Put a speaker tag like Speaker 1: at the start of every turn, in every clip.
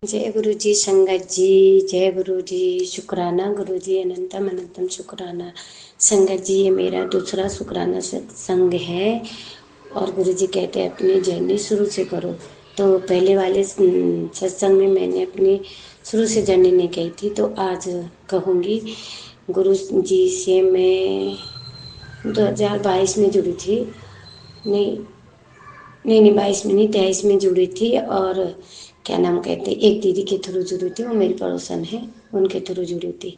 Speaker 1: जय गुरु जी संगत जी, जय गुरु जी। शुक्राना गुरु जी, अनंतम अनंतम शुक्राना। संगत जी, ये मेरा दूसरा शुक्राना सत्संग है और गुरु जी कहते हैं अपनी जर्नी शुरू से करो। तो पहले वाले सत्संग में मैंने अपनी शुरू से जर्नी नहीं कही थी, तो आज कहूँगी। गुरु जी से मैं 2022 में जुड़ी थी। नहीं नहीं नहीं, 22 में नहीं, 23 में जुड़ी थी। और क्या नाम कहते, एक दीदी के थ्रू जुड़ी थी, वो मेरी पड़ोसन है, उनके थ्रू जुड़ी थी।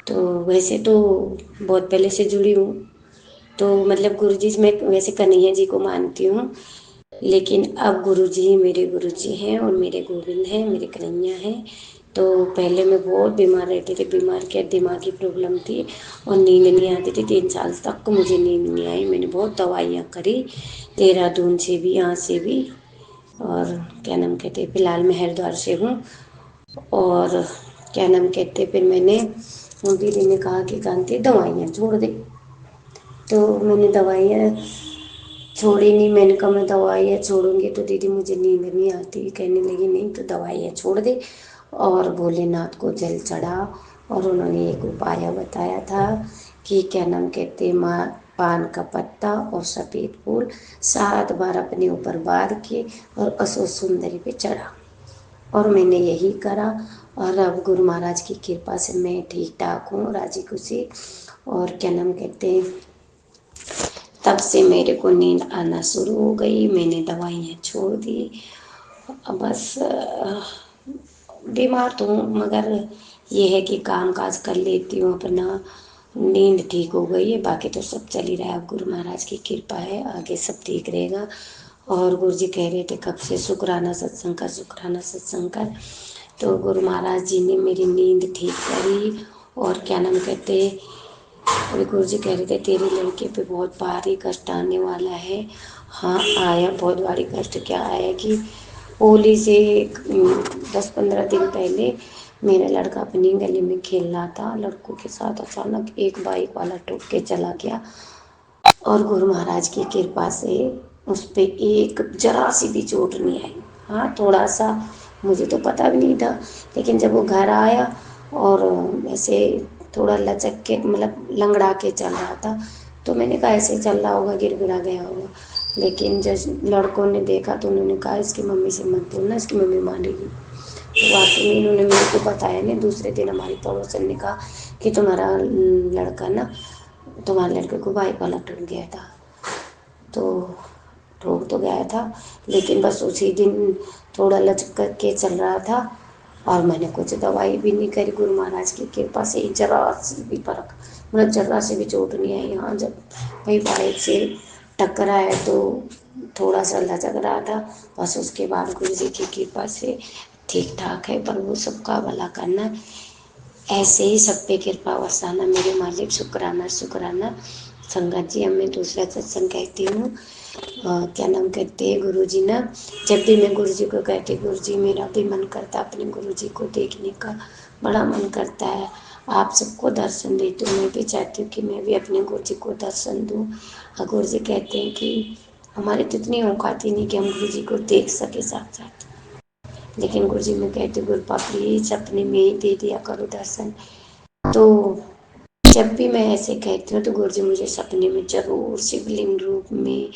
Speaker 1: तो वैसे तो बहुत पहले से जुड़ी हूँ। तो मतलब गुरु जी, मैं वैसे कन्हैया जी को मानती हूँ, लेकिन अब गुरु जी मेरे गुरु जी हैं और मेरे गोविंद हैं, मेरे कन्हैया हैं। तो पहले मैं बहुत बीमार रहती थी, बीमार क्या, दिमागी प्रॉब्लम थी और नींद नहीं आती थी। 3 साल तक मुझे नींद नहीं आई। मैंने बहुत दवाइयाँ करी, देहरादून से भी, यहाँ से भी। और क्या नाम कहते, फिलहाल मैं हरिद्वार से हूँ। और क्या नाम कहते, फिर मैंने, दीदी ने कहा कि कांति दवाइयाँ छोड़ दे। तो मैंने दवाइयाँ छोड़ी नहीं। मैंने कहा मैं दवाइयाँ छोड़ूंगी तो दीदी मुझे नींद नहीं आती। कहने लगी नहीं तो दवाइयाँ छोड़ दे और भोलेनाथ को जल चढ़ा। और उन्होंने एक उपाय बताया था कि क्या नाम कहते, माँ, पान का पत्ता और सफ़ेद फूल 7 बार अपने ऊपर बांध के और अशोक सुंदरी पे चढ़ा। और मैंने यही करा और अब गुरु महाराज की कृपा से मैं ठीक ठाक हूँ, राजी खुशी। और क्या नाम कहते हैं, तब से मेरे को नींद आना शुरू हो गई। मैंने दवाइयाँ छोड़ दी। अब बस बीमार तो हूँ, मगर ये है कि काम काज कर लेती हूँ अपना। नींद ठीक हो गई है, बाकी तो सब चल ही रहा है। अब गुरु महाराज की कृपा है, आगे सब ठीक रहेगा। और गुरु जी कह रहे थे कब से शुक्राना सत्संग कर, शुक्राना सत्संग कर। तो गुरु महाराज जी ने मेरी नींद ठीक करी। और क्या नाम कहते, अभी गुरु जी कह रहे थे तेरे लड़के पे बहुत भारी कष्ट आने वाला है। हाँ, आया बहुत भारी कष्ट। क्या आया कि होली से 10-15 दिन पहले मेरा लड़का अपनी गली में खेल रहा था लड़कों के साथ, अचानक एक बाइक वाला ठोक के चला गया। और गुरु महाराज की कृपा से उस पे एक जरा सी भी चोट नहीं आई। हाँ, थोड़ा सा, मुझे तो पता भी नहीं था, लेकिन जब वो घर आया और ऐसे थोड़ा लचक के, मतलब लंगड़ा के चल रहा था, तो मैंने कहा ऐसे चल रहा होगा, गिर गिरा गया होगा। लेकिन जब लड़कों ने देखा तो उन्होंने कहा इसकी मम्मी से मत बोलना, इसकी मम्मी मारेगी। तो वाकई में इन्होंने मेरे को बताया नहीं। दूसरे दिन हमारी पड़ोसन ने कहा कि तुम्हारा लड़का ना, तुम्हारे लड़के को बाइक वाला ठुक गया था। तो ठोक तो गया था, लेकिन बस उसी दिन थोड़ा लचक के चल रहा था। और मैंने कुछ दवाई भी नहीं करी, गुरु महाराज की कृपा से जरा सी भी फर्क, मतलब जरा से भी चोट नहीं आई। हाँ, जब भाई बाइक से टक्कर आया तो थोड़ा सा लचक रहा था, बस। उसके बाद गुरु जी की कृपा से ठीक ठाक है। पर वो सबका भला करना, ऐसे ही सब पे कृपा बरसाना मेरे मालिक। शुक्राना शुक्राना। संगत जी, अब मैं दूसरा सत्संग कहती हूँ। क्या नाम कहते हैं, गुरु जी ना, जब भी मैं गुरु जी को कहती, गुरु जी मेरा भी मन करता अपने गुरु जी को देखने का, बड़ा मन करता है। आप सबको दर्शन देती हूँ, मैं भी चाहती हूँ कि मैं भी अपने गुरु जी को दर्शन दूँ। और गुरु जी कहते हैं कि हमारी तो इतनी औकात ही नहीं कि हम गुरु जी को देख सके साथ साथ। लेकिन गुरु जी मैं कहती हूँ, गुरु प्लीज अपने में ही दे दिया करो दर्शन। तो जब भी मैं ऐसे कहती हूँ तो गुरु जी मुझे सपने में जरूर शिवलिंग रूप में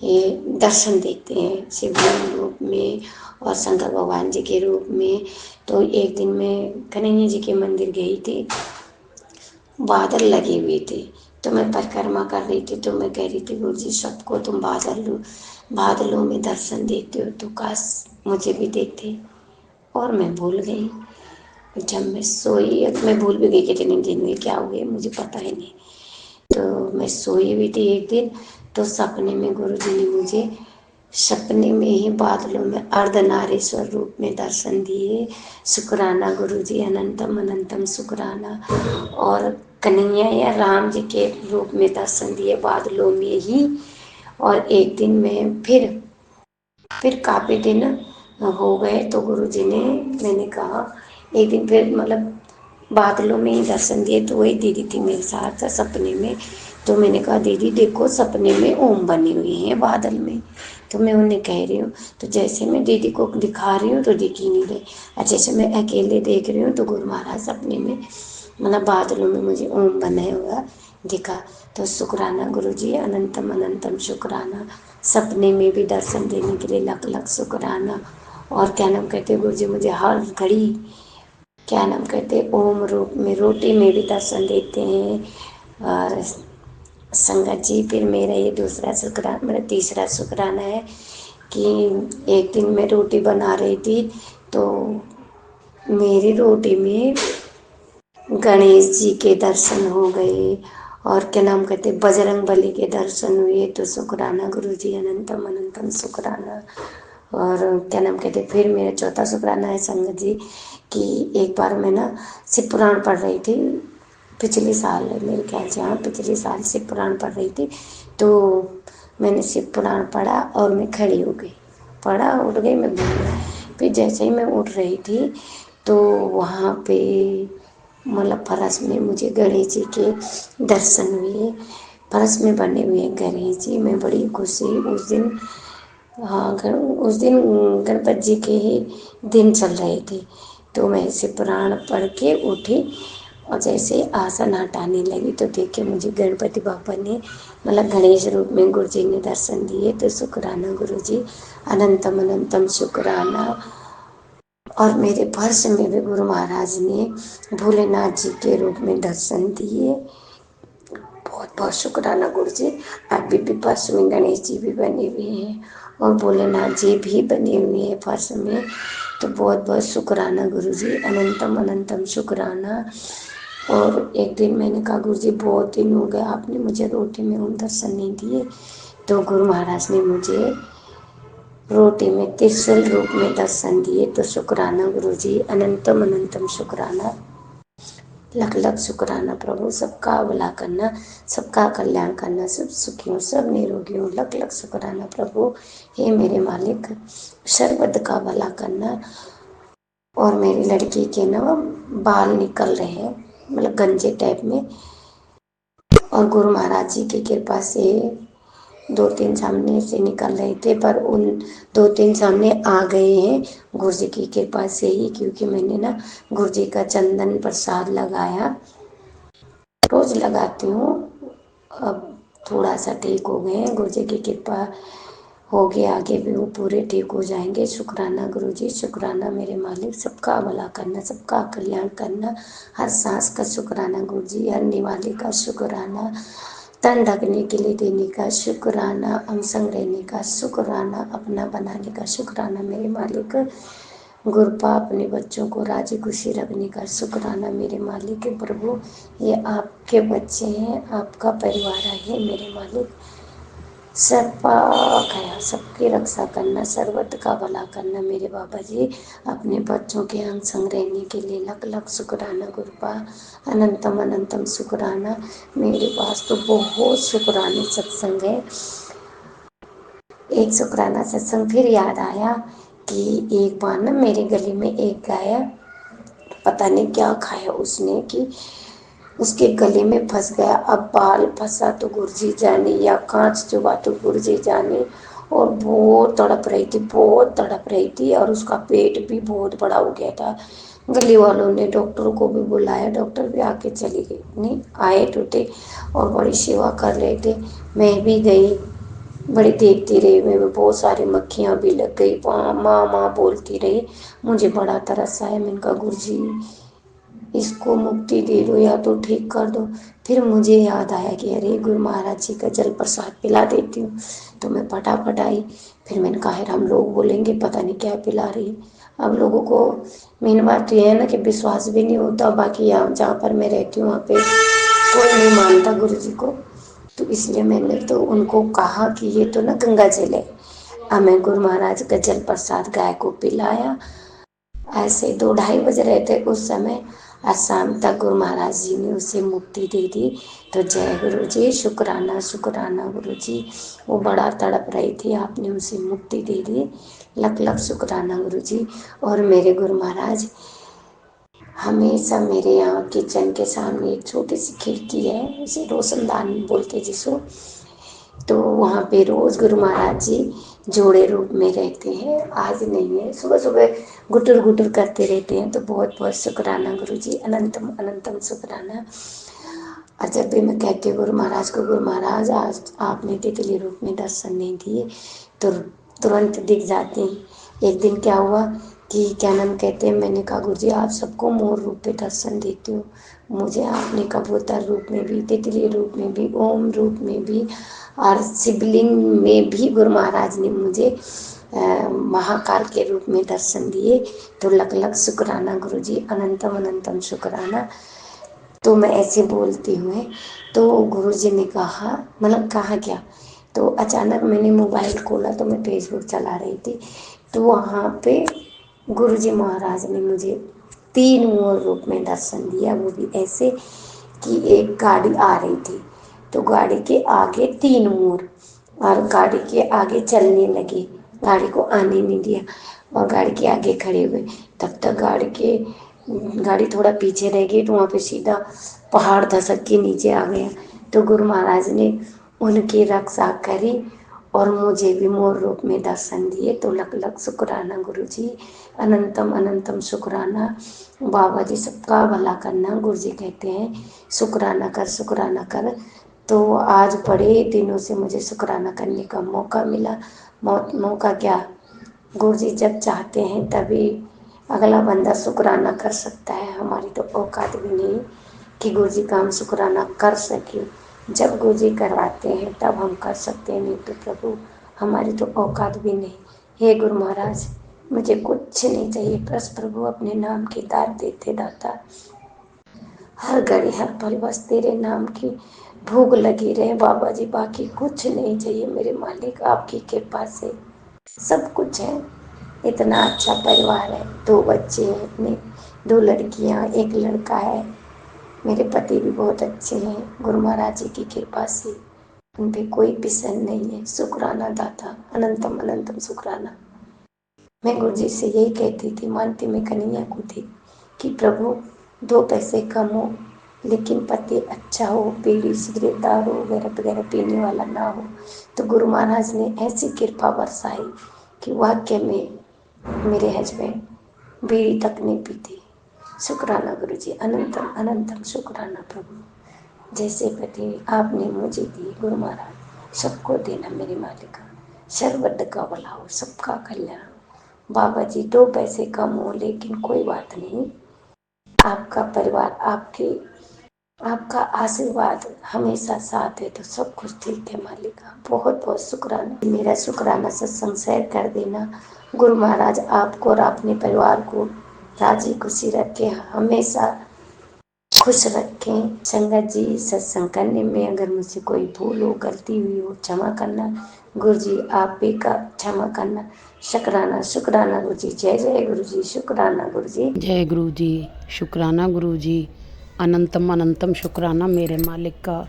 Speaker 1: ये दर्शन देते हैं, शिवलिंग रूप में और शंकर भगवान जी के रूप में। तो एक दिन मैं कन्हैया जी के मंदिर गई थी, बादल लगे हुए थे, तो मैं परिक्रमा कर रही थी। तो मैं कह रही थी गुरु जी सबको तुम बादलों में दर्शन देते हो, तो काश मुझे भी देते। और मैं भूल गई। जब मैं सोई, अब मैं भूल भी गई कितने दिन में क्या हुए मुझे पता ही नहीं। तो मैं सोई हुई थी एक दिन, तो सपने में गुरु जी ने मुझे सपने में ही बादलों में अर्धनारीश्वर रूप में दर्शन दिए। शुक्राना गुरु जी, अनंतम अनंतम शुक्राना। और कन्हैया या राम जी के रूप में दर्शन दिए बादलों में ही। और एक दिन में फिर काफ़ी दिन हो गए तो गुरु जी ने, मैंने कहा एक दिन फिर, मतलब बादलों में ही दर्शन दिए। तो वही दीदी थी मेरे साथ सपने में। तो मैंने कहा दीदी देखो सपने में ओम बनी हुई है बादल में। तो मैं उन्हें कह रही हूँ, तो जैसे मैं दीदी को दिखा रही हूँ तो दिख ही नहीं रहे, और जैसे मैं अकेले देख रही हूँ तो गुरु महाराज सपने में मतलब बादलों में मुझे ओम बने हुआ दिखा। तो शुक्राना गुरु जी, अनंतम अनंतम शुक्राना, सपने में भी दर्शन देने के लिए लख लख शुक्राना। और क्या नाम कहते गुरु जी, मुझे हर घड़ी क्या नाम कहते ओम रूप में रोटी में भी दर्शन देते हैं। और संगत जी, फिर मेरा ये दूसरा शुक्राना, मेरा तीसरा शुक्राना है कि एक दिन मैं रोटी बना रही थी तो मेरी रोटी में गणेश जी के दर्शन हो गए, और क्या नाम कहते बजरंग बली के दर्शन हुए। तो शुक्राना गुरु जी, अनंतम अनंतम शुक्राना। और क्या नाम कहते फिर मेरा चौथा शुक्राना है संगत जी कि एक बार मैं ना शिव पुराण पढ़ रही थी, पिछले साल है मेरे ख्याल से, हाँ पिछले साल शिव पुराण पढ़ रही थी। तो मैंने शिव पुराण पढ़ा और मैं खड़ी हो गई, पढ़ा उठ गई, मैं भूल गई। फिर जैसे ही मैं उठ रही थी तो वहाँ पे मतलब फर्श में मुझे गणेश जी के दर्शन हुए, फर्श में बने हुए गणेश जी। मैं बड़ी खुशी उस दिन, हाँ उस दिन गणपति जी के ही दिन चल रहे थे। तो मैं शिव पुराण पढ़ के उठी और जैसे आसन हटाने लगी तो देखे मुझे गणपति बापा ने मतलब गणेश रूप में गुरु जी ने दर्शन दिए। तो शुक्राना गुरु जी, अनंतम अनंतम शुक्राना। और मेरे पर्स में भी गुरु महाराज ने भोलेनाथ जी के रूप में दर्शन दिए। बहुत बहुत शुक्राना गुरु जी। अभी भी पर्स में गणेश जी भी बने हुए हैं और भोलेनाथ जी भी बने हुए हैं पर्स में। तो बहुत बहुत शुक्राना गुरु जी, अनंतम अनंतम शुक्राना। और एक दिन मैंने कहा गुरु जी बहुत दिन हो गए आपने मुझे रोटी में ओम दर्शन नहीं दिए। तो गुरु महाराज ने मुझे रोटी में त्रिशूल रूप में दर्शन दिए। तो शुक्राना गुरु जी, अनंतम अनंतम शुक्राना, लख लख शुक्राना प्रभु। सबका भला करना, सबका कल्याण करना, सब सुखी हो, सब निरोगी हो, लख लख शुक्राना प्रभु। हे मेरे मालिक, सर्वद का भला करना। और मेरी लड़की के ना बाल निकल रहे हैं मतलब गंजे टाइप में, और गुरु महाराज जी की कृपा से दो तीन सामने से निकल रहे थे पर उन दो तीन सामने आ गए हैं गुरु जी की कृपा से ही, क्योंकि मैंने ना गुरु जी का चंदन प्रसाद लगाया, रोज लगाती हूँ। अब थोड़ा सा ठीक हो गए हैं, गुरु जी की कृपा होगी, आगे भी वो पूरे ठीक हो जाएंगे। शुक्राना गुरु जी, शुक्राना मेरे मालिक, सबका भला करना, सबका कल्याण करना। हर सांस का शुक्राना गुरु जी, हर निवाले का शुक्राना, तन ढकने के लिए देने का शुक्राना, अंग रहने का शुक्राना, अपना बनाने का शुक्राना मेरे मालिक। गुरपा अपने बच्चों को राजी खुशी रखने का शुक्राना मेरे मालिक प्रभु। ये आपके बच्चे हैं, आपका परिवार है मेरे मालिक। सबका ख्याल, सबकी रक्षा करना, सर्वत्र का भला करना मेरे बाबा जी। अपने बच्चों के अंग संग रहने के लिए लख लख शुक्राना गुरुपा, अनंतम अनंतम शुक्राना। मेरे पास तो बहुत शुक्राने सत्संग है। एक शुक्राना सत्संग फिर याद आया कि एक बार ना मेरे गली में एक गाय, पता नहीं क्या खाया उसने कि उसके गले में फंस गया। अब बाल फंसा तो गुरुजी जाने या कांच चुभा तो गुरुजी जाने। और बहुत तड़प रही थी, बहुत तड़प रही थी, और उसका पेट भी बहुत बड़ा हो गया था। गली वालों ने डॉक्टर को भी बुलाया, डॉक्टर भी आके चली गई, नहीं आए तो थे और बड़ी सेवा कर रहे थे। मैं भी गई, बड़ी देखती रही, मैं बहुत सारी मक्खियाँ भी लग गई, माँ माँ माँ बोलती रही। मुझे बड़ा तरस आया, मैंने कहा गुरुजी इसको मुक्ति दे दो या तो ठीक कर दो। फिर मुझे याद आया कि अरे गुरु महाराज जी का जल प्रसाद पिला देती हूँ। तो मैं फटाफट आई, फिर मैंने कहा यार हम लोग बोलेंगे पता नहीं क्या पिला रही है। अब लोगों को मेन बात तो यह है ना कि विश्वास भी नहीं होता, बाकी यहाँ जहाँ पर मैं रहती हूँ वहाँ पे कोई नहीं मानता गुरु जी को। तो इसलिए मैंने तो उनको कहा कि ये तो ना गंगा जल है। अब मैं गुरु महाराज का जल प्रसाद गाय को पिलाया। ऐसे 2 ढाई बज रहे थे उस समय, आज शाम तक गुरु महाराज जी ने उसे मुक्ति दे दी। तो जय गुरु जी, शुक्राना शुक्राना गुरु जी। वो बड़ा तड़प रही थी, आपने उसे मुक्ति दे दी, लख लख शुक्राना गुरु जी। और मेरे गुरु महाराज हमेशा मेरे यहाँ किचन के सामने एक छोटी सी खिड़की है, उसे रोशनदान बोलते जिसको। तो वहाँ पे रोज गुरु महाराज जी जोड़े रूप में रहते हैं, आज नहीं है। सुबह सुबह गुटर गुटर करते रहते हैं। तो बहुत बहुत शुक्राना गुरु जी, अनंतम अनंतम शुक्राना। और जब भी मैं कहती हूँ गुरु महाराज को, गुरु महाराज आज आपने तितली रूप में दर्शन नहीं दिए, तो तुरंत दिख जाते हैं। एक दिन क्या हुआ कि क्या नाम कहते हैं, मैंने कहा गुरु जी आप सबको मोर रूप में दर्शन देते हो, मुझे आपने कबूतर रूप में भी, तितली रूप में भी, ओम रूप में भी और शिवलिंग में भी गुरु महाराज ने मुझे महाकाल के रूप में दर्शन दिए। तो लख लख शुक्राना गुरु जी, अनंतम अनंतम शुक्राना। तो मैं ऐसे बोलती हूँ। तो गुरु जी ने कहा, मतलब कहा क्या, तो अचानक मैंने मोबाइल खोला तो मैं फेसबुक चला रही थी। तो वहाँ पे गुरु जी महाराज ने मुझे 3 मोर रूप में दर्शन दिया। वो भी ऐसे कि एक गाड़ी आ रही थी तो गाड़ी के आगे 3 मोर, और गाड़ी के आगे चलने लगे, गाड़ी को आने नहीं दिया और गाड़ी के आगे खड़े हुए। तब तक गाड़ी थोड़ा पीछे रह गई तो वहाँ पे सीधा पहाड़ धसक के नीचे आ गया। तो गुरु महाराज ने उनकी रक्षा करी और मुझे भी मोर रूप में दर्शन दिए। तो लख लख शुक्राना गुरु जी, अनंतम अनंतम शुक्राना। बाबा जी सबका भला करना, गुरु जी कहते हैं शुक्राना कर, शुक्राना कर। तो आज बड़े दिनों से मुझे शुक्राना करने का मौका मिला। मौका क्या, गुरु जी जब चाहते हैं तभी अगला बंदा शुक्राना कर सकता है। हमारी तो औकात भी नहीं कि गुरु जी का हम शुक्राना कर सकें। जब गुरु जी करवाते हैं तब हम कर सकते हैं, नहीं तो प्रभु हमारी तो औकात भी नहीं। हे गुरु महाराज मुझे कुछ नहीं चाहिए, बस प्रभु अपने नाम की दात देते दाता। हर घड़ी हर पल बस तेरे नाम की भूख लगी रहे बाबा जी, बाकी कुछ नहीं चाहिए मेरे मालिक। आपकी कृपा से सब कुछ है। इतना अच्छा परिवार है, 2 बच्चे हैं अपने, 2 लड़कियां 1 लड़का है। मेरे पति भी बहुत अच्छे हैं, गुरु महाराज जी की कृपा से उन पे कोई पिसन नहीं है। शुक्राना दाता, अनंतम अनंतम शुक्राना। मैं गुरु जी से यही कहती थी, मानती मैं कन्हैया को थी कि प्रभु 2 पैसे कम हो लेकिन पति अच्छा हो, बीड़ी सिगरेट दारू वगैरह वगैरह पीने वाला ना हो। तो गुरु महाराज ने ऐसी कृपा बरसाई कि वाक्य में मेरे हस्बैंड बीड़ी तक नहीं पीते। शुक्राना गुरु जी, अनंतम अनंतम शुक्राना प्रभु। जैसे पति आपने मुझे दिए गुरु महाराज, सबको देना मेरे मालिका। सर्वद का भला हो, सबका कल्याण हो। बाबा जी 2 पैसे कम हो लेकिन कोई बात नहीं, आपका परिवार, आपका आशीर्वाद हमेशा साथ है तो सब कुछ ठीक है मालिका। बहुत बहुत शुक्राना। मेरा शुक्राना सत्संग शेयर कर देना। गुरु महाराज आपको और अपने परिवार को राजी खुशी रखें, हमेशा खुश रखें। संगत जी सत्संग करने में अगर मुझसे कोई भूल हो, गलती हुई हो, क्षमा करना। गुरु जी आप भी का क्षमा करना। शुक्राना शुक्राना गुरु जी, जय जय गुरु जी, शुक्राना गुरु जी।
Speaker 2: जय गुरु जी, शुक्राना गुरु जी, अनंतम अनंतम शुक्राना मेरे मालिक का।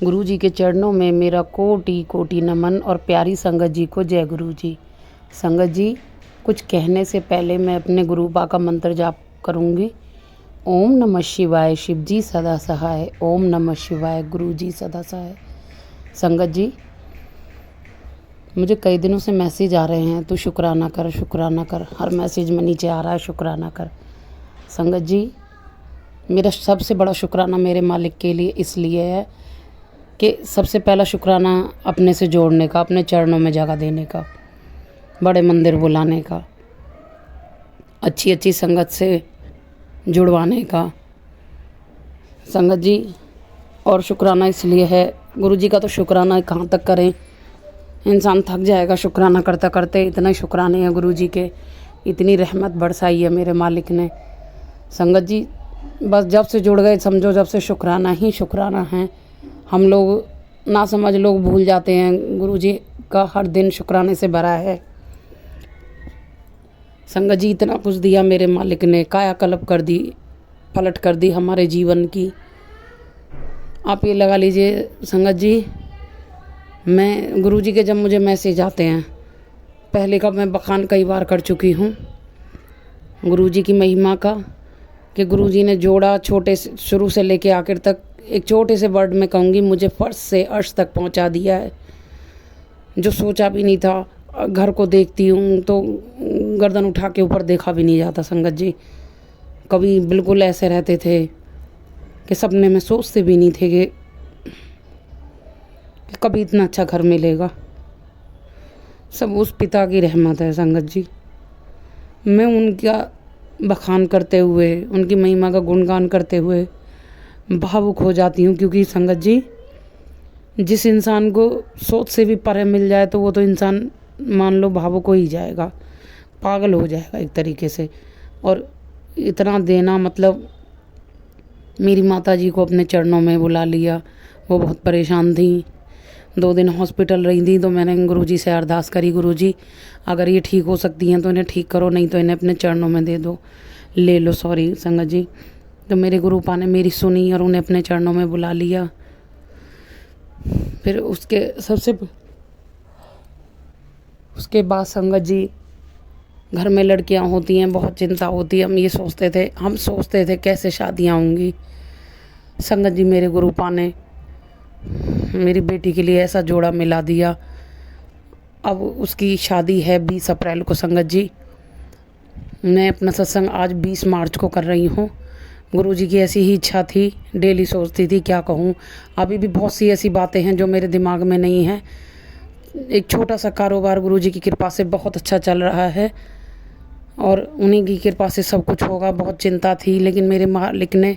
Speaker 2: गुरु जी के चरणों में मेरा कोटि कोटि नमन और प्यारी संगत जी को जय गुरु जी। संगत जी कुछ कहने से पहले मैं अपने गुरुबा का मंत्र जाप करूँगी। ओम नमः शिवाय, शिव जी सदा सहाय। ओम नमः शिवाय, गुरु जी सदा सहाय। संगत जी मुझे कई दिनों से मैसेज आ रहे हैं, तू शुक्राना कर, शुक्राना कर। हर मैसेज में नीचे आ रहा है शुक्राना कर। संगत जी मेरा सबसे बड़ा शुक्राना मेरे मालिक के लिए इसलिए है कि सबसे पहला शुक्राना अपने से जोड़ने का, अपने चरणों में जगह देने का, बड़े मंदिर बुलाने का, अच्छी अच्छी संगत से जुड़वाने का। संगत जी और शुक्राना इसलिए है, गुरु जी का तो शुक्राना कहाँ तक करें, इंसान थक जाएगा शुक्राना करते करते। इतना शुक्राने हैं गुरु जी के, इतनी रहमत बरसाई है मेरे मालिक ने। संगत जी बस जब से जुड़ गए समझो जब से शुक्राना ही शुक्राना है। हम लोग ना समझ लोग भूल जाते हैं, गुरु जी का हर दिन शुक्राने से भरा है। संगत जी इतना कुछ दिया मेरे मालिक ने, कायाकल्प कर दी, पलट कर दी हमारे जीवन की। आप ये लगा लीजिए संगत जी, मैं गुरु जी के जब मुझे मैसेज आते हैं, पहले का मैं बखान कई बार कर चुकी हूँ गुरु जी की महिमा का, कि गुरु जी ने जोड़ा छोटे से शुरू से लेके आखिर तक, एक छोटे से वर्ड में कहूँगी, मुझे फर्श से अर्श तक पहुँचा दिया है। जो सोचा भी नहीं था। घर को देखती हूँ तो गर्दन उठा के ऊपर देखा भी नहीं जाता संगत जी। कभी बिल्कुल ऐसे रहते थे कि सपने में सोचते भी नहीं थे कि कभी इतना अच्छा घर मिलेगा। सब उस पिता की रहमत है संगत जी। मैं उनका बखान करते हुए, उनकी महिमा का गुणगान करते हुए भावुक हो जाती हूँ, क्योंकि संगत जी जिस इंसान को सोच से भी परे मिल जाए तो वो तो इंसान मान लो भावुक हो ही जाएगा, पागल हो जाएगा एक तरीके से। और इतना देना, मतलब मेरी माता जी को अपने चरणों में बुला लिया। वो बहुत परेशान थी, 2 दिन हॉस्पिटल रही थी, तो मैंने गुरुजी से अरदास करी, गुरुजी अगर ये ठीक हो सकती हैं तो इन्हें ठीक करो, नहीं तो इन्हें अपने चरणों में दे दो, ले लो सॉरी संगत जी। तो मेरे गुरुपा ने मेरी सुनी और उन्हें अपने चरणों में बुला लिया। फिर उसके बाद संगत जी, घर में लड़कियां होती हैं, बहुत चिंता होती है। हम सोचते थे कैसे शादियां होंगी। संगत जी मेरे गुरुपा ने मेरी बेटी के लिए ऐसा जोड़ा मिला दिया। अब उसकी शादी है 20 अप्रैल को संगत जी। मैं अपना सत्संग आज 20 मार्च को कर रही हूँ। गुरुजी की ऐसी ही इच्छा थी, डेली सोचती थी क्या कहूँ। अभी भी बहुत सी ऐसी बातें हैं जो मेरे दिमाग में नहीं है। एक छोटा सा कारोबार गुरुजी की कृपा से बहुत अच्छा चल रहा है और उन्हीं की कृपा से सब कुछ होगा। बहुत चिंता थी, लेकिन मेरे मालिक ने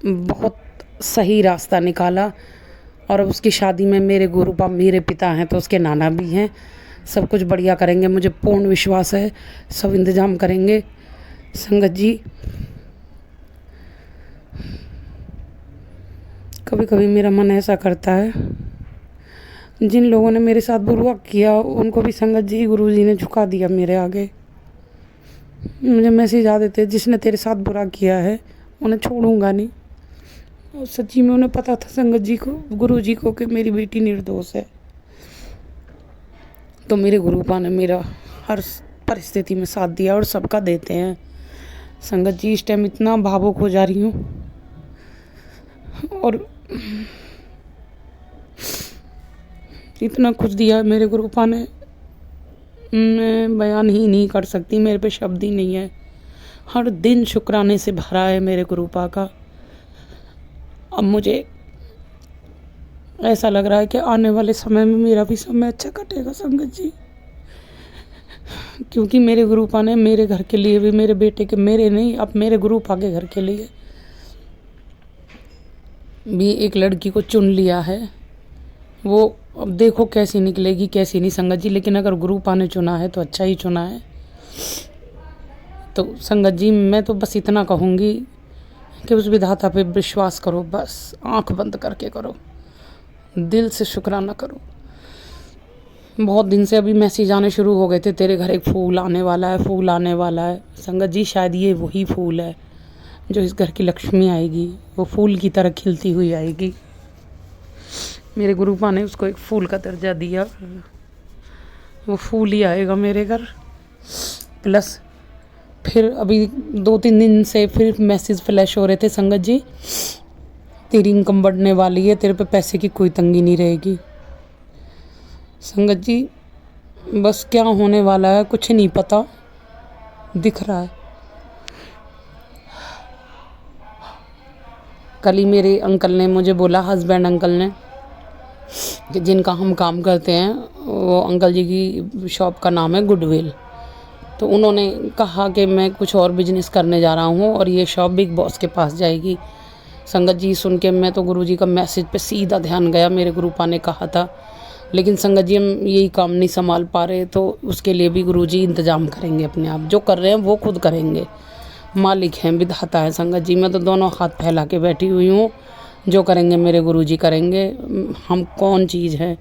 Speaker 2: बहुत सही रास्ता निकाला। और अब उसकी शादी में मेरे गुरुपा मेरे पिता हैं तो उसके नाना भी हैं। सब कुछ बढ़िया करेंगे, मुझे पूर्ण विश्वास है, सब इंतजाम करेंगे संगत जी। कभी कभी मेरा मन ऐसा करता है, जिन लोगों ने मेरे साथ बुरा किया उनको भी संगत जी गुरुजी ने झुका दिया मेरे आगे। मुझे मैसेज आ देते, जिसने तेरे साथ बुरा किया है उन्हें छोड़ूंगा नहीं। और सच्ची में उन्हें पता था संगत जी को, गुरुजी को, कि मेरी बेटी निर्दोष है। तो मेरे गुरुपा ने मेरा हर परिस्थिति में साथ दिया और सबका देते हैं संगत जी। इस टाइम इतना भावुक हो जा रही हूँ और इतना कुछ दिया मेरे गुरुपा ने, मैं बयान ही नहीं कर सकती, मेरे पे शब्द ही नहीं है। हर दिन शुक्राने से भरा है मेरे गुरुपा का। अब मुझे ऐसा लग रहा है कि आने वाले समय में मेरा भी समय अच्छा कटेगा संगत जी, क्योंकि मेरे गुरुपा ने मेरे घर के लिए भी, मेरे बेटे के, मेरे नहीं, अब मेरे गुरुपा के घर के लिए भी एक लड़की को चुन लिया है। वो अब देखो कैसी निकलेगी कैसी नहीं संगत जी, लेकिन अगर गुरुपा ने चुना है तो अच्छा ही चुना है। तो संगत जी मैं तो बस इतना कहूँगी कि उस विधाता पे विश्वास करो, बस आंख बंद करके करो, दिल से शुक्राना करो। बहुत दिन से अभी मैसेज आने शुरू हो गए थे, तेरे घर एक फूल आने वाला है, फूल आने वाला है। संगत जी शायद ये वही फूल है जो इस घर की लक्ष्मी आएगी, वो फूल की तरह खिलती हुई आएगी। मेरे गुरुपा ने उसको एक फूल का दर्जा दिया, वो फूल ही आएगा मेरे घर। प्लस फिर अभी 2-3 दिन से फिर मैसेज फ्लैश हो रहे थे, संगत जी तेरी इनकम बढ़ने वाली है, तेरे पे पैसे की कोई तंगी नहीं रहेगी। संगत जी बस क्या होने वाला है कुछ नहीं पता, दिख रहा है। कल ही मेरे अंकल ने मुझे बोला, हस्बैंड अंकल ने, कि जिनका हम काम करते हैं, वो अंकल जी की शॉप का नाम है गुडविल। तो उन्होंने कहा कि मैं कुछ और बिजनेस करने जा रहा हूँ और ये शॉप बिग बॉस के पास जाएगी। संगत जी सुन के मैं तो गुरुजी का मैसेज पे सीधा ध्यान गया, मेरे गुरुपा ने कहा था। लेकिन संगत जी हम यही काम नहीं संभाल पा रहे, तो उसके लिए भी गुरुजी इंतजाम करेंगे अपने आप। जो कर रहे हैं वो खुद करेंगे, मालिक हैं, विधाता है संगत जी। मैं तो दोनों हाथ फैला के बैठी हुई हूँ, जो करेंगे मेरे गुरुजी करेंगे, हम कौन चीज़ है।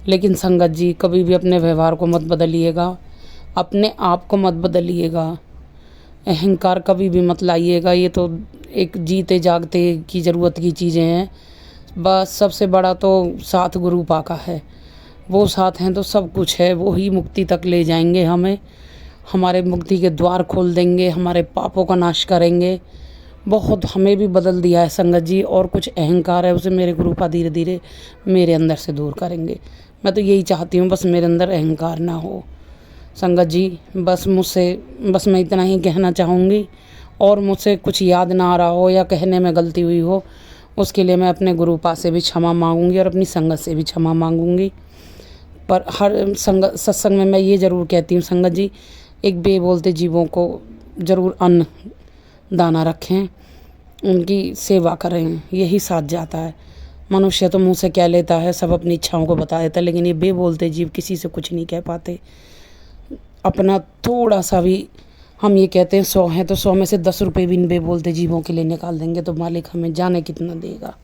Speaker 2: लेकिन संगत जी कभी भी अपने व्यवहार को मत बदलिएगा, अपने आप को मत बदलिएगा, अहंकार कभी भी मत लाइएगा। ये तो एक जीते जागते की ज़रूरत की चीज़ें हैं। बस सबसे बड़ा तो साथ गुरुपा का है, वो साथ हैं तो सब कुछ है। वो ही मुक्ति तक ले जाएंगे हमें, हमारे मुक्ति के द्वार खोल देंगे, हमारे पापों का नाश करेंगे। बहुत हमें भी बदल दिया है संगत जी, और कुछ अहंकार है उसे मेरे गुरुपा धीरे धीरे मेरे अंदर से दूर करेंगे। मैं तो यही चाहती हूँ, बस मेरे अंदर अहंकार ना हो। संगत जी बस मैं इतना ही कहना चाहूँगी, और मुझसे कुछ याद ना आ रहा हो या कहने में गलती हुई हो, उसके लिए मैं अपने गुरुपा से भी क्षमा मांगूंगी और अपनी संगत से भी क्षमा मांगूंगी। पर हर सत्संग में मैं ये ज़रूर कहती हूँ संगत जी, एक बेबोलते जीवों को ज़रूर अन्न दाना रखें, उनकी सेवा करें, यही साथ जाता है। मनुष्य तो मुंह से कह लेता है, सब अपनी इच्छाओं को बता देता है, लेकिन ये बेबोलते जीव किसी से कुछ नहीं कह पाते। अपना थोड़ा सा भी, हम ये कहते हैं 100 हैं तो 100 में से 10 रुपये भी इन बेबोलते जीवों के लिए निकाल देंगे तो मालिक हमें जाने कितना देगा।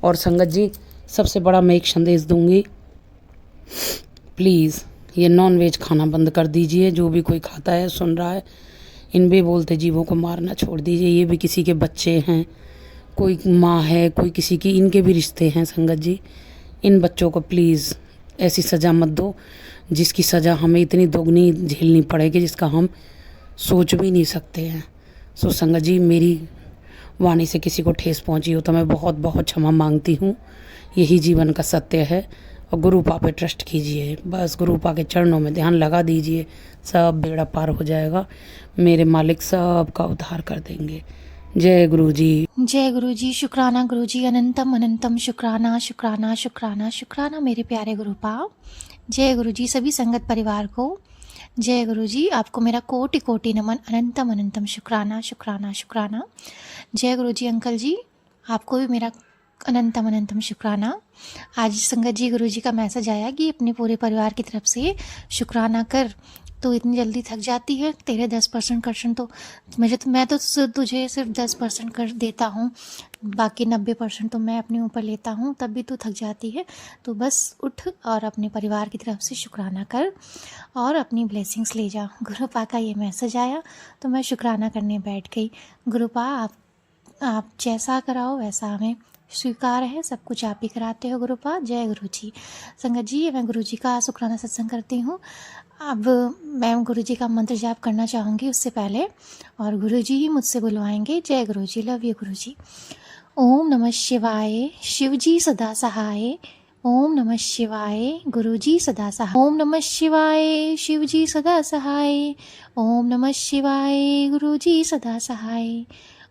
Speaker 2: और संगत जी सबसे बड़ा मैं एक संदेश दूंगी, प्लीज़ ये नॉन वेज खाना बंद कर दीजिए। जो भी कोई खाता है, सुन रहा है, इन बेबोलते जीवों को मारना छोड़ दीजिए। ये भी किसी के बच्चे हैं, कोई माँ है, कोई किसी की, इनके भी रिश्ते हैं। संगत जी इन बच्चों को प्लीज़ ऐसी सज़ा मत दो जिसकी सज़ा हमें इतनी दोगुनी झेलनी पड़ेगी, जिसका हम सोच भी नहीं सकते हैं। सो संगत जी मेरी वाणी से किसी को ठेस पहुंची हो तो मैं बहुत बहुत क्षमा मांगती हूँ। यही जीवन का सत्य है। और गुरुपा पे ट्रस्ट कीजिए, बस गुरुपा के चरणों में ध्यान लगा दीजिए, सब बेड़ा पार हो जाएगा। मेरे मालिक सब का उद्धार कर देंगे। जय गुरु जी।
Speaker 3: जय गुरु जी। शुक्राना गुरु जी, अनंतम अनंतम शुक्राना शुक्राना शुक्राना शुक्राना मेरे प्यारे गुरुपा। जय गुरु जी। सभी संगत परिवार को जय गुरु जी। आपको मेरा कोटि कोटि नमन, अनंतम अनंतम शुक्राना शुक्राना शुक्राना। जय गुरु जी। अंकल जी आपको भी मेरा अनंतम अनंतम शुक्राना। आज संगत जी गुरु जी का मैसेज आया कि अपने पूरे परिवार की तरफ से शुक्राना कर, तो इतनी जल्दी थक जाती है। तेरे 10% कर्षण तो मैं तो तुझे सिर्फ 10% कर देता हूँ, बाकी 90% तो मैं अपने ऊपर लेता हूँ, तब भी तू थक जाती है। तो बस उठ और अपने परिवार की तरफ से शुक्राना कर और अपनी ब्लेसिंग्स ले जा। गुरुपा का ये मैसेज आया तो मैं शुक्राना करने बैठ गई। गुरुपा आप जैसा कराओ वैसा हमें स्वीकार है, सब कुछ आप ही कराते हो गुरुपा। जय गुरु जी। संगत जी मैं गुरु जी का शुक्राना सत्संग करती हूँ। अब मैं गुरु जी का मंत्र जाप करना चाहूँगी उससे पहले, और गुरु जी ही मुझसे बुलवाएंगे। जय गुरु जी। लव यू गुरु जी। ओम नमः शिवाय, शिव जी सदा सहाय। ओम नमः शिवाय, गुरु जी सदा सहाय। ओम नमः शिवाय, शिव जी सदा सहाय। ओम नमः शिवाय, गुरु जी सदा सहाय।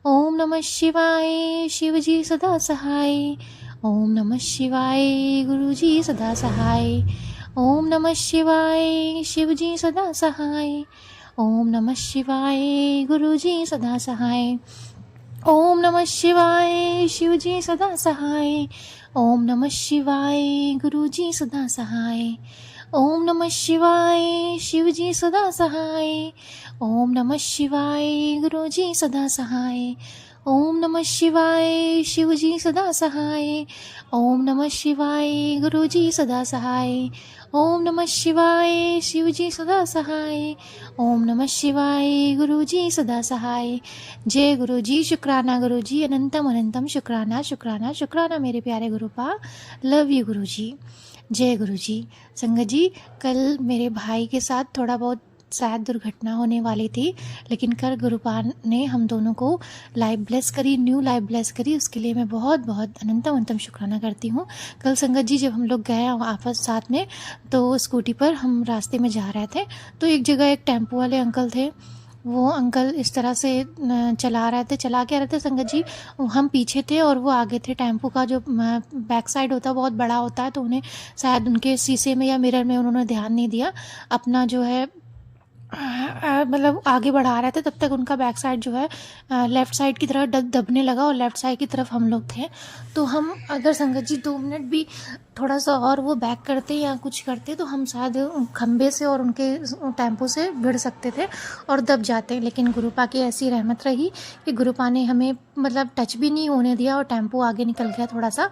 Speaker 3: ओम नमः शिवाय, शिव जी सदा सहाय। ओम नमः शिवाय, गुरु जी सदा सहाय। ओम नमः शिवाय, शिव जी सदा सहाय। ओम नमः शिवाय, गुरु जी सदा सहाय। ओम नमः शिवाय, शिव जी सदा सहाय। ओम नमः शिवाय, गुरु जी सदा सहाय। ओम नमः शिवाय, शिव जी सदा सहाय। ओम नमः शिवाय, गुरु जी सदा सहाय। ओम नमः शिवाय, शिव जी सदा सहाय। ओम नमः शिवाय, गुरु जी सदा सहाय। ओम नमः शिवाय, शिव जी सदा सहाय। ओम नमः शिवाय, गुरु जी सदा सहाय। जय गुरु जी। शुक्राना गुरु जी, अनंतम अनंतम शुक्राना शुक्राना शुक्राना मेरे प्यारे गुरुपा। लव यू गुरु जी। जय गुरु जी। संगत जी कल मेरे भाई के साथ थोड़ा बहुत शायद दुर्घटना होने वाली थी, लेकिन कल गुरुपा ने हम दोनों को लाइव ब्लेस करी, न्यू लाइव ब्लेस करी। उसके लिए मैं बहुत बहुत अनंतम अनंतम शुक्राना करती हूँ। कल संगत जी जब हम लोग गए आपस साथ में, तो स्कूटी पर हम रास्ते में जा रहे थे, तो एक जगह एक टेम्पो वाले अंकल थे। वो अंकल इस तरह से चला के रहे थे संगत जी। हम पीछे थे और वो आगे थे। टेम्पो का जो बैक साइड होता है बहुत बड़ा होता है, तो उन्हें शायद उनके शीशे में या मिरर में उन्होंने ध्यान नहीं दिया, अपना जो है मतलब आगे बढ़ा रहे थे। तब तक उनका बैक साइड जो है लेफ़्ट साइड की तरफ दबने लगा और लेफ़्ट साइड की तरफ हम लोग थे। तो हम अगर संगत जी 2 मिनट भी थोड़ा सा और वो बैक करते या कुछ करते तो हम शायद खंबे से और उनके टेम्पो से भिड़ सकते थे और दब जाते। लेकिन गुरुपा की ऐसी रहमत रही कि गुरुपा ने हमें मतलब टच भी नहीं होने दिया और टेम्पो आगे निकल गया थोड़ा सा।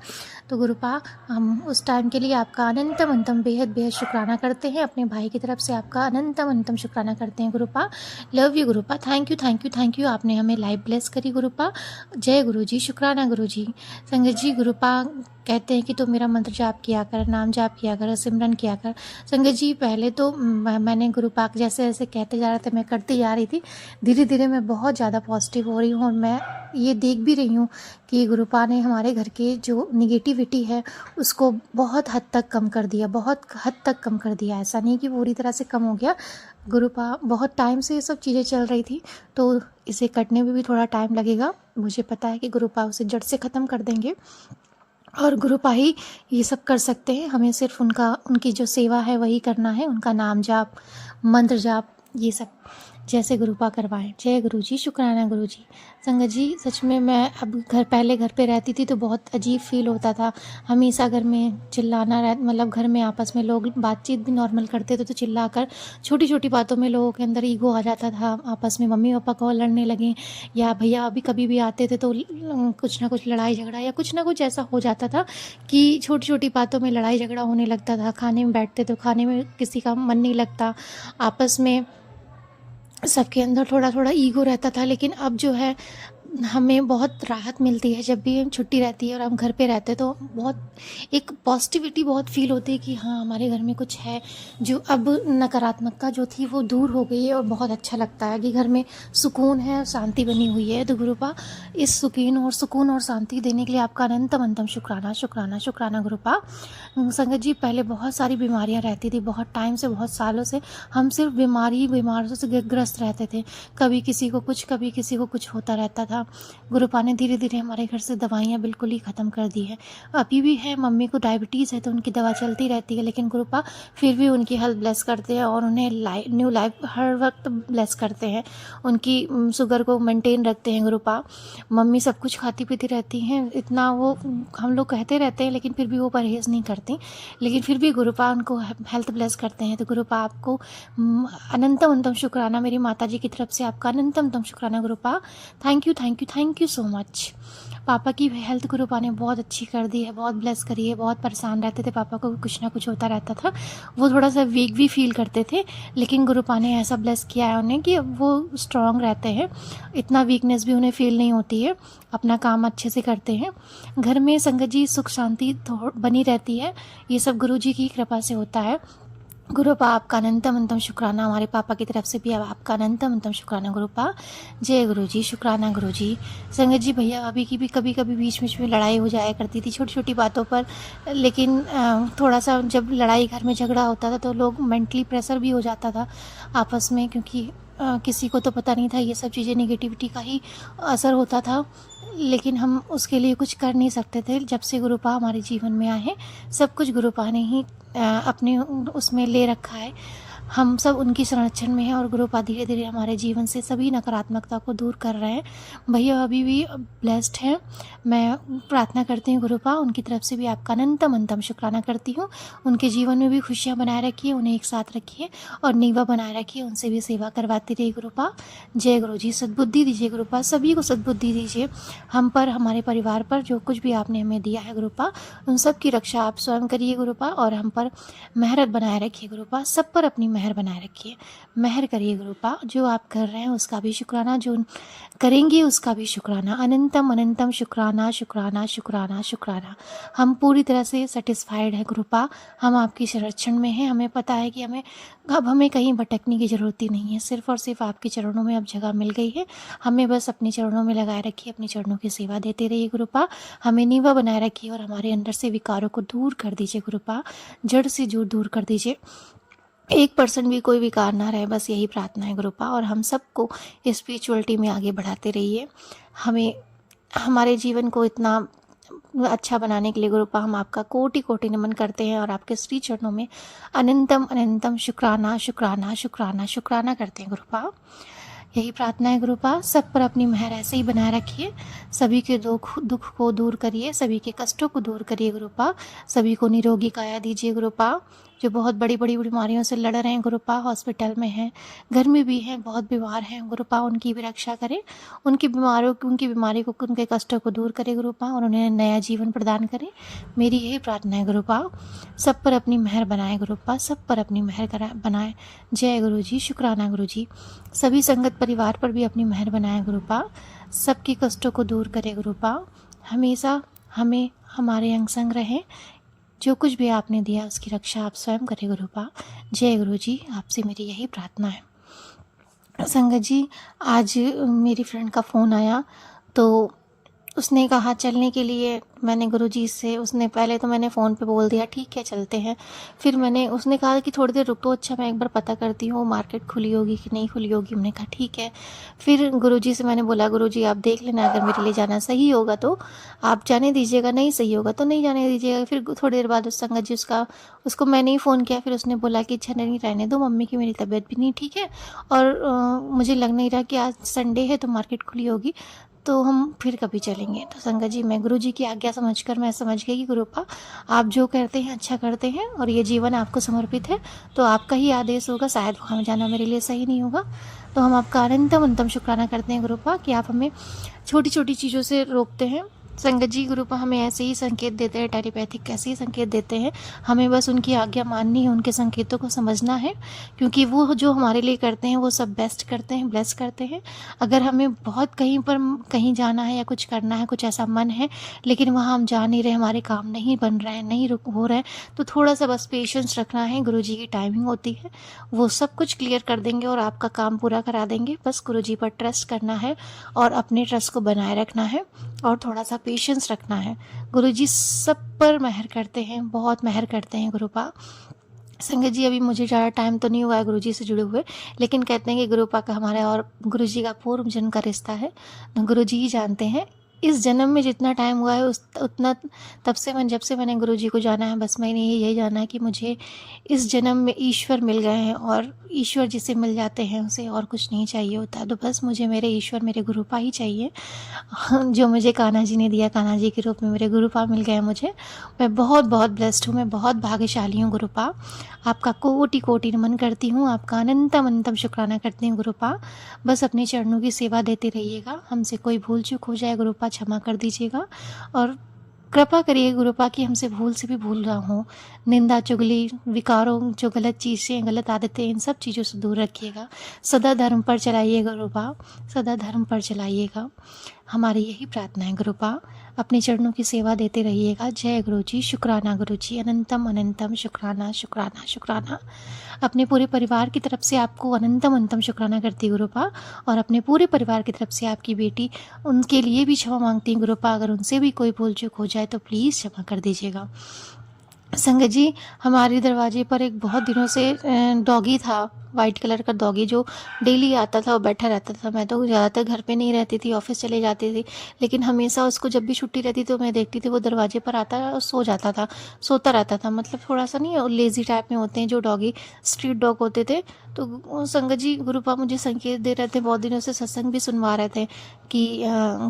Speaker 3: तो गुरुपा हम उस टाइम के लिए आपका अनंतम अनंतम बेहद बेहद शुक्राना करते हैं। अपने भाई की तरफ से आपका अनंतम अनंतम शुक्राना करते हैं Gurupa. Love you Gurupa. Thank you thank you thank you. आपने हमें लाइव ब्लेस करी गुरुपा। जय गुरु जी। शुक्राना गुरु जी। संगत जी गुरुपा कहते हैं कि तू मेरा मंत्र जाप किया कर, नाम जाप किया कर, सिमरन किया कर। संगत जी पहले तो मैंने गुरु पाक जैसे जैसे कहते जा रहे थे मैं करती जा रही थी। धीरे धीरे मैं बहुत ज़्यादा पॉजिटिव हो रही हूँ और मैं ये देख भी रही हूँ कि गुरु पाक ने हमारे घर के जो निगेटिविटी है उसको बहुत हद तक कम कर दिया, बहुत हद तक कम कर दिया। ऐसा नहीं कि पूरी तरह से कम हो गया। गुरु पाक बहुत टाइम से ये सब चीज़ें चल रही थी, तो इसे कटने में भी थोड़ा टाइम लगेगा। मुझे पता है कि गुरु पाक उसे जड़ से ख़त्म कर देंगे और गुरुपा ही ये सब कर सकते हैं। हमें सिर्फ उनकी जो सेवा है वही करना है, उनका नाम जाप, मंत्र जाप, ये सब जैसे गुरुपा करवाएं। जय गुरु जी, शुक्राना गुरु जी। संगत जी सच में मैं अब पहले घर पे रहती थी तो बहुत अजीब फील होता था। हमेशा घर में चिल्लाना मतलब घर में आपस में लोग बातचीत भी नॉर्मल करते थे तो चिल्लाकर छोटी छोटी बातों में लोगों के अंदर ईगो आ जाता था। आपस में मम्मी पापा को लड़ने लगे या भैया अभी कभी भी आते थे तो कुछ ना कुछ लड़ाई झगड़ा या कुछ ना कुछ ऐसा हो जाता था कि छोटी छोटी बातों में लड़ाई झगड़ा होने लगता था। खाने में बैठते तो खाने में किसी का मन नहीं लगता, आपस में सबके अंदर थोड़ा थोड़ा ईगो रहता था। लेकिन अब जो है हमें बहुत राहत मिलती है जब भी हम छुट्टी रहती है और हम घर पे रहते हैं तो बहुत एक पॉजिटिविटी बहुत फील होती है कि हाँ हमारे घर में कुछ है। जो अब नकारात्मकता जो थी वो दूर हो गई है और बहुत अच्छा लगता है कि घर में सुकून है और शांति बनी हुई है। तो गुरुपा इस सुकून और शांति देने के लिए आपका अनंतम अनंतम शुक्राना शुक्राना शुक्राना गुरुपा। संगत जी पहले बहुत सारी बीमारियाँ रहती थी, बहुत टाइम से, बहुत सालों से हम सिर्फ बीमारियों से ग्रस्त रहते थे। कभी किसी को कुछ होता रहता था। गुरुपा ने धीरे धीरे हमारे घर से दवाइयाँ बिल्कुल ही ख़त्म कर दी है। अभी भी है, मम्मी को डायबिटीज़ है तो उनकी दवा चलती रहती है, लेकिन गुरुपा फिर भी उनकी हेल्थ ब्लेस करते हैं और उन्हें न्यू लाइफ हर वक्त ब्लेस करते हैं। उनकी शुगर को मेंटेन रखते हैं गुरुपा। मम्मी सब कुछ खाती पीती रहती हैं, इतना वो हम लोग कहते रहते हैं लेकिन फिर भी वो परहेज़ नहीं करती, लेकिन फिर भी गुरुपा उनको हेल्थ ब्लेस करते हैं। तो गुरुपा आपको अनंतम अनंतम शुक्राना, मेरी माता जी की तरफ से आपका अनंतम अनंतम शुक्राना Gurupa. Thank you so much. पापा की हेल्थ गुरुपा ने बहुत अच्छी कर दी है, बहुत ब्लेस करी है। बहुत परेशान रहते थे, पापा को कुछ ना कुछ होता रहता था, वो थोड़ा सा वीक भी फील करते थे, लेकिन गुरुपा ने ऐसा ब्लेस किया है उन्हें कि अब वो स्ट्रांग रहते हैं, इतना वीकनेस भी उन्हें फील नहीं होती है, अपना काम अच्छे से करते हैं। घर में संगत जी सुख शांति बनी रहती है, ये सब गुरु जी की कृपा से होता है। गुरुपा आपका अनंतम अनंतम शुक्राना, हमारे पापा की तरफ से भी आपका अनंतम अनंतम शुक्राना गुरुपा। जय गुरु जी, शुक्राना गुरु जी। संगत जी भैया भाभी की भी कभी कभी बीच में लड़ाई हो जाया करती थी छोटी छोटी बातों पर, लेकिन थोड़ा सा जब लड़ाई घर में झगड़ा होता था तो लोग मेंटली प्रेशर भी हो जाता था आपस में, क्योंकि किसी को तो पता नहीं था ये सब चीज़ें नेगेटिविटी का ही असर होता था, लेकिन हम उसके लिए कुछ कर नहीं सकते थे। जब से गुरुपा हमारे जीवन में आए हैं सब कुछ गुरुपा ने ही अपने उसमें ले रखा है। हम सब उनकी संरक्षण में हैं और गुरुपा धीरे धीरे हमारे जीवन से सभी नकारात्मकता को दूर कर रहे हैं। भैया अभी भी ब्लेस्ड हैं। मैं प्रार्थना करती हूँ गुरुपा उनकी तरफ से भी आपका अनंतम अनंतम शुक्राना करती हूँ। उनके जीवन में भी खुशियाँ बनाए रखिए, उन्हें एक साथ रखिए और नीवा बनाए रखिए, उनसे भी सेवा करवाती रही गुरुपा। जय गुरु जी, सद्बुद्धि दीजिए गुरुपा, सभी को सद्बुद्धि दीजिए, हम पर, हमारे परिवार पर जो कुछ भी आपने हमें दिया है गुरुपा, उन सब की रक्षा आप स्वयं करिए गुरुपा और हम पर मेहरत बनाए रखिए गुरुपा, सब पर अपनी मेहर बनाए रखिए, मेहर करिए गुरुपा। जो आप कर रहे हैं उसका भी शुक्राना, जो करेंगे उसका भी शुक्राना। अनंतम अनंतम शुक्राना शुक्राना शुक्राना शुक्राना। हम पूरी तरह से सेटिस्फाइड है गुरुपा, हम आपकी संरक्षण में हैं। हमें पता है कि हमें कहीं भटकने की ज़रूरत ही नहीं है, सिर्फ और सिर्फ आपके चरणों में अब जगह मिल गई है। हमें बस अपने चरणों में लगाए रखिए, अपने चरणों की सेवा देते रहिए गुरुपा, हमें नीवा बनाए रखिए और हमारे अंदर से विकारों को दूर कर दीजिए गुरुपा, जड़ से दूर कर दीजिए, 1% भी कोई विकार ना रहे, बस यही प्रार्थना है गुरुपा। और हम सबको स्पिरिचुअलिटी में आगे बढ़ाते रहिए, हमें हमारे जीवन को इतना अच्छा बनाने के लिए गुरुपा हम आपका कोटि कोटि नमन करते हैं और आपके श्री चरणों में अनंतम अनंतम शुक्राना शुक्राना शुक्राना शुक्राना करते हैं गुरुपा। यही प्रार्थना है गुरुपा, सब पर अपनी मेहर ऐसे ही बनाए रखिए, सभी के दुख को दूर करिए, सभी के कष्टों को दूर करिए गुरुपा, सभी को निरोगी काया दीजिए गुरुपा। जो बहुत बड़ी बड़ी बीमारियों से लड़ रहे हैं गुरुपा, हॉस्पिटल में हैं, घर में भी हैं, बहुत बीमार हैं गुरुपा, उनकी भी रक्षा करें, उनकी बीमारी को, उनके कष्टों को दूर करें गुरुपा और उन्हें नया जीवन प्रदान करें। मेरी यही प्रार्थना है गुरुपा, सब पर अपनी मेहर बनाए गुरुपा, सब पर अपनी मेहर बनाए। जय गुरु जी, शुक्राना गुरु जी। सभी संगत परिवार पर भी अपनी मेहर बनाए गुरुपा, सबके कष्टों को दूर करे गुरुपा, हमेशा हमें हमारे अंग संग रहें। जो कुछ भी आपने दिया उसकी रक्षा आप स्वयं करें गुरुपा। जय गुरु जी, आपसे मेरी यही प्रार्थना है। संगत जी, आज मेरी फ्रेंड का फ़ोन आया तो उसने कहा चलने के लिए। मैंने गुरुजी से, उसने पहले तो मैंने फ़ोन पे बोल दिया ठीक है चलते हैं। फिर उसने कहा कि थोड़ी देर रुक तो, अच्छा मैं एक बार पता करती हूँ मार्केट खुली होगी कि नहीं खुली होगी। मैंने कहा ठीक है। फिर गुरुजी से मैंने बोला गुरुजी आप देख लेना, अगर मेरे लिए जाना सही होगा तो आप जाने दीजिएगा, नहीं सही होगा तो नहीं जाने दीजिएगा। फिर थोड़ी देर बाद उस संगत जी उसको मैंने ही फ़ोन किया। फिर उसने बोला कि अच्छा नहीं रहने दो, मम्मी की मेरी तबीयत भी नहीं ठीक है और मुझे लग नहीं रहा कि आज संडे है तो मार्केट खुली होगी, तो हम फिर कभी चलेंगे। तो संगत जी, मैं गुरु जी की आज्ञा समझकर मैं समझ गई कि गुरुपा आप जो करते हैं अच्छा करते हैं और ये जीवन आपको समर्पित है, तो आपका ही आदेश होगा, शायद वहाँ जाना मेरे लिए सही नहीं होगा। तो हम आपका अनंतम अनंतम शुक्राना करते हैं गुरुपा कि आप हमें छोटी छोटी चीज़ों से रोकते हैं। संगत जी, गुरुपा हमें ऐसे ही संकेत देते हैं, टेलीपैथिक कैसे ही संकेत देते हैं। हमें बस उनकी आज्ञा माननी है, उनके संकेतों को समझना है, क्योंकि वो जो हमारे लिए करते हैं वो सब बेस्ट करते हैं, ब्लेस करते हैं। अगर हमें बहुत कहीं जाना है या कुछ करना है, कुछ ऐसा मन है लेकिन वहाँ हम जा नहीं रहे, हमारे काम नहीं बन रहे हैं, नहीं रुक हो रहे हैं, तो थोड़ा सा बस पेशेंस रखना है। गुरुजी की टाइमिंग होती है, वो सब कुछ क्लियर कर देंगे और आपका काम पूरा करा देंगे। बस गुरुजी पर ट्रस्ट करना है और अपने ट्रस्ट को बनाए रखना है और थोड़ा सा पेशेंस रखना है। गुरुजी सब पर मेहर करते हैं, बहुत मेहर करते हैं गुरुपा। संगत जी, अभी मुझे ज़्यादा टाइम तो नहीं हुआ है गुरुजी से जुड़े हुए, लेकिन कहते हैं कि गुरुपा का हमारे और गुरुजी का पूर्व जन्म का रिश्ता है, तो गुरुजी ही जानते हैं। इस जन्म में जितना टाइम हुआ है उतना, तब से जब से मैंने गुरुजी को जाना है, बस मैंने यही जाना है कि मुझे इस जन्म में ईश्वर मिल गए हैं और ईश्वर जिसे मिल जाते हैं उसे और कुछ नहीं चाहिए होता। तो बस मुझे मेरे ईश्वर, मेरे गुरुपा ही चाहिए, जो मुझे कान्हा जी ने दिया। कान्हा जी के रूप में मेरे गुरुपा मिल गए मुझे। मैं बहुत बहुत ब्लेस्ड हूँ, मैं बहुत भाग्यशाली हूँ गुरुपा। आपका कोटि कोटि नमन करती हूँ, आपका अनंतम अनंतम शुक्राना करती हूँ गुरुपा। बस अपने चरणों की सेवा देते रहिएगा। हमसे कोई भूल चूक हो जाए गुरुपा क्षमा कर दीजिएगा और कृपा करिए गुरुपा कि हमसे भूल से भी भूल रहा हूँ, निंदा चुगली विकारों, जो गलत चीज़ें, गलत आदतें, इन सब चीज़ों से दूर रखिएगा। सदा धर्म पर चलाइएगा गुरुपा, सदा धर्म पर चलाइएगा। हमारी यही प्रार्थना है गुरुपा, अपने चरणों की सेवा देते रहिएगा। जय गुरु जी, शुक्राना गुरु जी, अनंतम अनंतम शुक्राना शुक्राना शुक्राना। अपने पूरे परिवार की तरफ से आपको अनंतम अनंतम शुक्राना करती गुरुपा और अपने पूरे परिवार की तरफ से आपकी बेटी, उनके लिए भी क्षमा मांगती गुरुपा। अगर उनसे भी कोई भूल चूक हो जाए तो प्लीज़ क्षमा कर दीजिएगा। संगत जी, हमारे दरवाजे पर एक बहुत दिनों से डॉगी था, वाइट कलर का डॉगी, जो डेली आता था और बैठा रहता था। मैं तो ज़्यादातर घर पे नहीं रहती थी, ऑफिस चले जाती थी, लेकिन हमेशा उसको जब भी छुट्टी रहती तो मैं देखती थी वो दरवाजे पर आता और सो जाता था, सोता रहता था। मतलब थोड़ा सा नहीं, लेज़ी टाइप में होते हैं जो डॉगी, स्ट्रीट डॉग होते थे। तो संगत जी, गुरुपा मुझे संकेत दे रहे थे, बहुत दिनों से सत्संग भी सुनवा रहे थे कि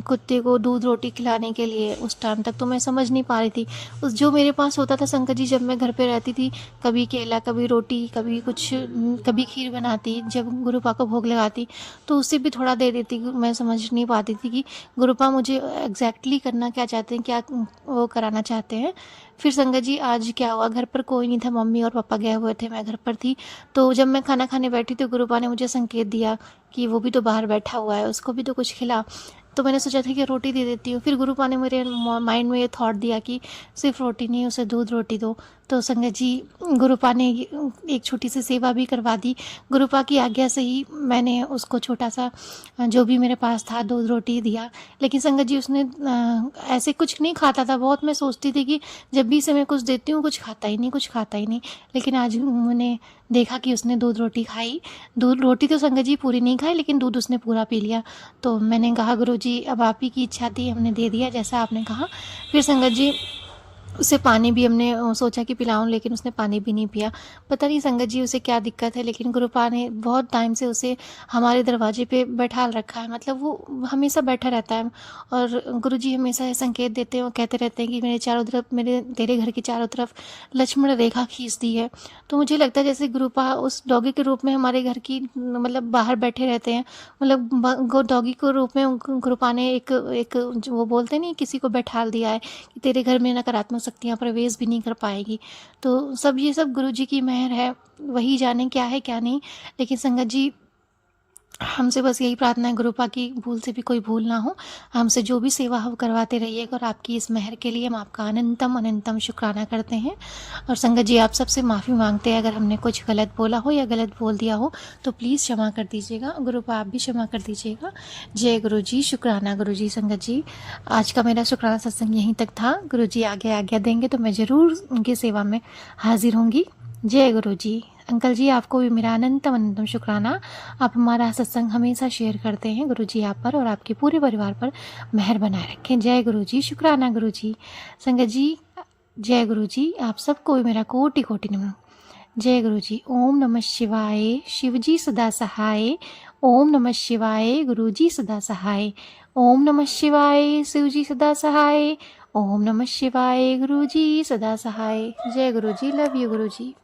Speaker 3: कुत्ते को दूध रोटी खिलाने के लिए। उस टाइम तक तो मैं समझ नहीं पा रही थी। उस जो मेरे पास होता था संगत जी, जब मैं घर पे रहती थी, कभी केला, कभी रोटी, कभी कुछ, कभी खीर बनाती, जब गुरुपा को भोग लगाती तो उससे भी थोड़ा दे देती। मैं समझ नहीं पाती थी कि गुरुपा मुझे एग्जैक्टली करना क्या चाहते हैं, क्या वो कराना चाहते हैं। फिर संगत जी, आज क्या हुआ, घर पर कोई नहीं था, मम्मी और पापा गए हुए थे, मैं घर पर थी। तो जब मैं खाना खाने बैठी तो गुरुपा ने मुझे संकेत दिया कि वो भी तो बाहर बैठा हुआ है, उसको भी तो कुछ खिला। तो मैंने सोचा था कि रोटी दे देती हूँ। फिर गुरुपा ने मेरे माइंड में ये थॉट दिया कि सिर्फ रोटी नहीं, उसे दूध रोटी दो। तो संगत जी, गुरुपा ने एक छोटी सी सेवा भी करवा दी। गुरुपा की आज्ञा से ही मैंने उसको छोटा सा जो भी मेरे पास था दूध रोटी दिया। लेकिन संगत जी, उसने ऐसे कुछ नहीं खाता था। बहुत मैं सोचती थी कि जब भी इसे मैं कुछ देती हूँ कुछ खाता ही नहीं, कुछ खाता ही नहीं। लेकिन आज मैंने देखा कि उसने दूध रोटी खाई। दूध रोटी तो संगत जी पूरी नहीं खाई, लेकिन दूध उसने पूरा पी लिया। तो मैंने कहा गुरु जी, अब आप ही की इच्छा थी, हमने दे दिया जैसा आपने कहा। फिर संगत जी, उसे पानी भी हमने सोचा कि पिलाऊं, लेकिन उसने पानी भी नहीं पिया। पता नहीं संगत जी उसे क्या दिक्कत है, लेकिन गुरुपा ने बहुत टाइम से उसे हमारे दरवाजे पे बैठा रखा है। मतलब वो हमेशा बैठा रहता है और गुरुजी हमेशा ये संकेत देते हैं और कहते रहते हैं कि मेरे चारों तरफ, तेरे घर की चारों तरफ लक्ष्मण रेखा खींच दी है। तो मुझे लगता है जैसे गुरुपा उस डॉगी के रूप में हमारे घर की, मतलब बाहर बैठे रहते हैं। मतलब डॉगी के रूप में गुरुपा ने एक जो वो बोलते नहीं, किसी को बैठाल दिया है कि तेरे घर में नकारात्मक शक्तियाँ प्रवेश भी नहीं कर पाएगी। तो सब ये सब गुरु जी की मेहर है, वही जाने क्या है क्या नहीं। लेकिन संगत जी, हमसे बस यही प्रार्थना है गुरुपा की भूल से भी कोई भूल ना हो। हमसे जो भी सेवा हम करवाते रहिएगा और आपकी इस मेहर के लिए हम आपका अनंतम अनंतम शुक्राना करते हैं। और संगत जी आप सबसे माफ़ी मांगते हैं अगर हमने कुछ गलत बोला हो या गलत बोल दिया हो तो प्लीज़ क्षमा कर दीजिएगा। गुरुपा आप भी क्षमा कर दीजिएगा। जय गुरु जी, शुक्राना गुरु जी। संगत जी आज का मेरा शुक्राना सत्संग यहीं तक था। गुरु जी आगे आज्ञा देंगे तो मैं ज़रूर उनकी सेवा में हाजिर होंगी। जय गुरु जी। अंकल जी आपको भी मेरा अनंतम अनंतम शुक्राना। आप हमारा सत्संग हमेशा शेयर करते हैं। गुरु जी आप पर और आपके पूरे परिवार पर मेहर बनाए रखें। जय गुरु जी, शुक्राना गुरु जी। संगत जी जय गुरु जी, आप सबको भी मेरा कोटि कोटि नमन। जय गुरु जी। ओम नमः शिवाय, शिव जी सदा सहाय। ओम नमः शिवाय, गुरु जी सदा सहाय। ओम नमः शिवाय, शिव जी सदा सहाय। ओम नमः शिवाय, गुरु जी सदा सहाय। जय गुरु जी, लव यू गुरु जी।